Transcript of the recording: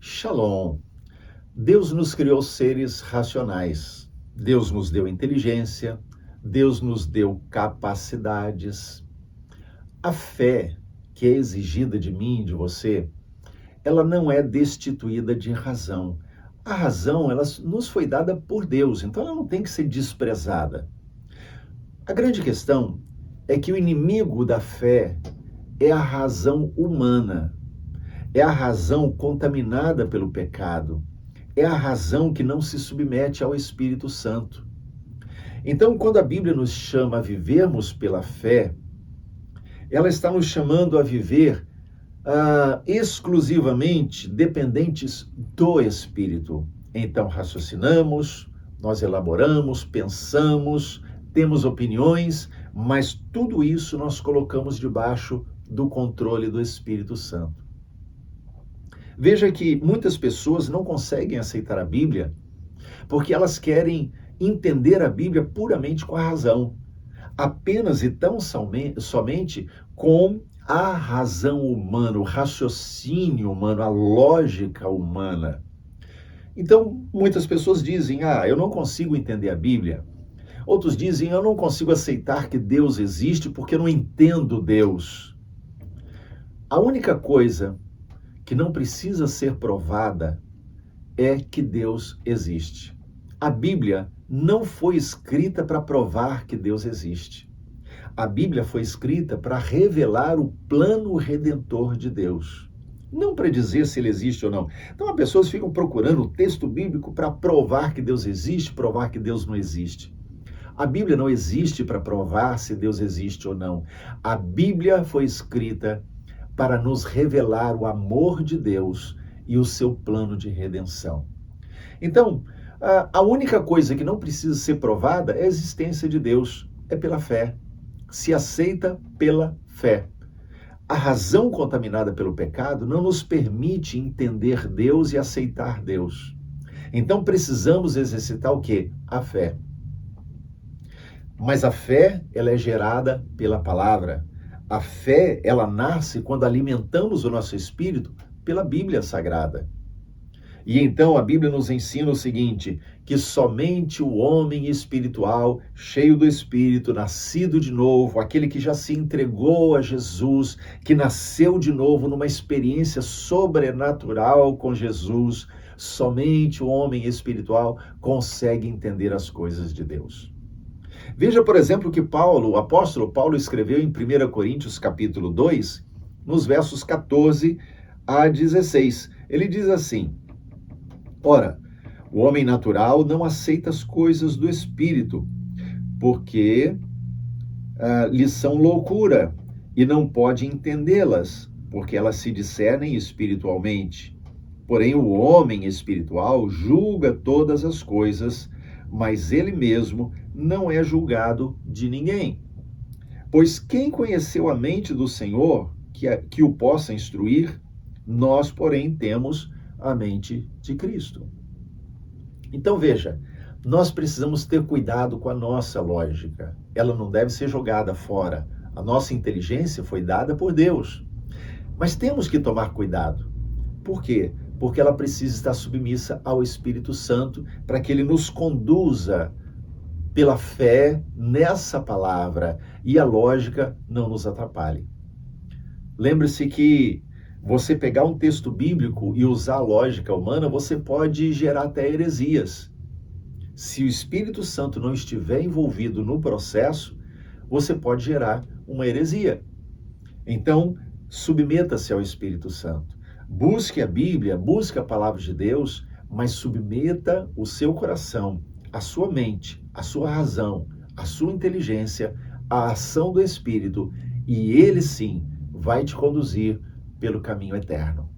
Shalom. Deus nos criou seres racionais. Deus nos deu inteligência. Deus nos deu capacidades. A fé que é exigida de mim e de você, ela não é destituída de razão. A razão, ela nos foi dada por Deus, então ela não tem que ser desprezada. A grande questão é que o inimigo da fé é a razão humana. É a razão contaminada pelo pecado. É a razão que não se submete ao Espírito Santo. Então, quando a Bíblia nos chama a vivermos pela fé, ela está nos chamando a viver exclusivamente dependentes do Espírito. Então, raciocinamos, nós elaboramos, pensamos, temos opiniões, mas tudo isso nós colocamos debaixo do controle do Espírito Santo. Veja que muitas pessoas não conseguem aceitar a Bíblia porque elas querem entender a Bíblia puramente com a razão, apenas e tão somente com a razão humana, o raciocínio humano, a lógica humana. Então, muitas pessoas dizem, eu não consigo entender a Bíblia. Outros dizem, eu não consigo aceitar que Deus existe porque eu não entendo Deus. A única coisa que não precisa ser provada é que Deus existe. A Bíblia não foi escrita para provar que Deus existe. A Bíblia foi escrita para revelar o plano redentor de Deus, não para dizer se ele existe ou não. Então, as pessoas ficam procurando o texto bíblico para provar que Deus existe, provar que Deus não existe. A Bíblia não existe para provar se Deus existe ou não. A Bíblia foi escrita para nos revelar o amor de Deus e o seu plano de redenção. Então, a única coisa que não precisa ser provada é a existência de Deus, é pela fé. Se aceita pela fé. A razão contaminada pelo pecado não nos permite entender Deus e aceitar Deus. Então precisamos exercitar o quê? A fé. Mas a fé, ela é gerada pela palavra. A fé, ela nasce quando alimentamos o nosso espírito pela Bíblia Sagrada. E então a Bíblia nos ensina o seguinte, que somente o homem espiritual, cheio do Espírito, nascido de novo, aquele que já se entregou a Jesus, que nasceu de novo numa experiência sobrenatural com Jesus, somente o homem espiritual consegue entender as coisas de Deus. Veja, por exemplo, que o apóstolo Paulo escreveu em 1 Coríntios capítulo 2, nos versos 14 a 16. Ele diz assim, ora, o homem natural não aceita as coisas do Espírito, porque lhes são loucura, e não pode entendê-las, porque elas se discernem espiritualmente. Porém, o homem espiritual julga todas as coisas, mas ele mesmo não é julgado de ninguém. Pois quem conheceu a mente do Senhor, que o possa instruir? Nós, porém, temos a mente de Cristo. Então veja, nós precisamos ter cuidado com a nossa lógica. Ela não deve ser jogada fora. A nossa inteligência foi dada por Deus. Mas temos que tomar cuidado. Por quê? Porque ela precisa estar submissa ao Espírito Santo para que ele nos conduza pela fé nessa palavra e a lógica não nos atrapalhe. Lembre-se que você pegar um texto bíblico e usar a lógica humana, você pode gerar até heresias. Se o Espírito Santo não estiver envolvido no processo, você pode gerar uma heresia. Então, submeta-se ao Espírito Santo. Busque a Bíblia, busque a palavra de Deus, mas submeta o seu coração, a sua mente, a sua razão, a sua inteligência, à ação do Espírito, e ele sim vai te conduzir pelo caminho eterno.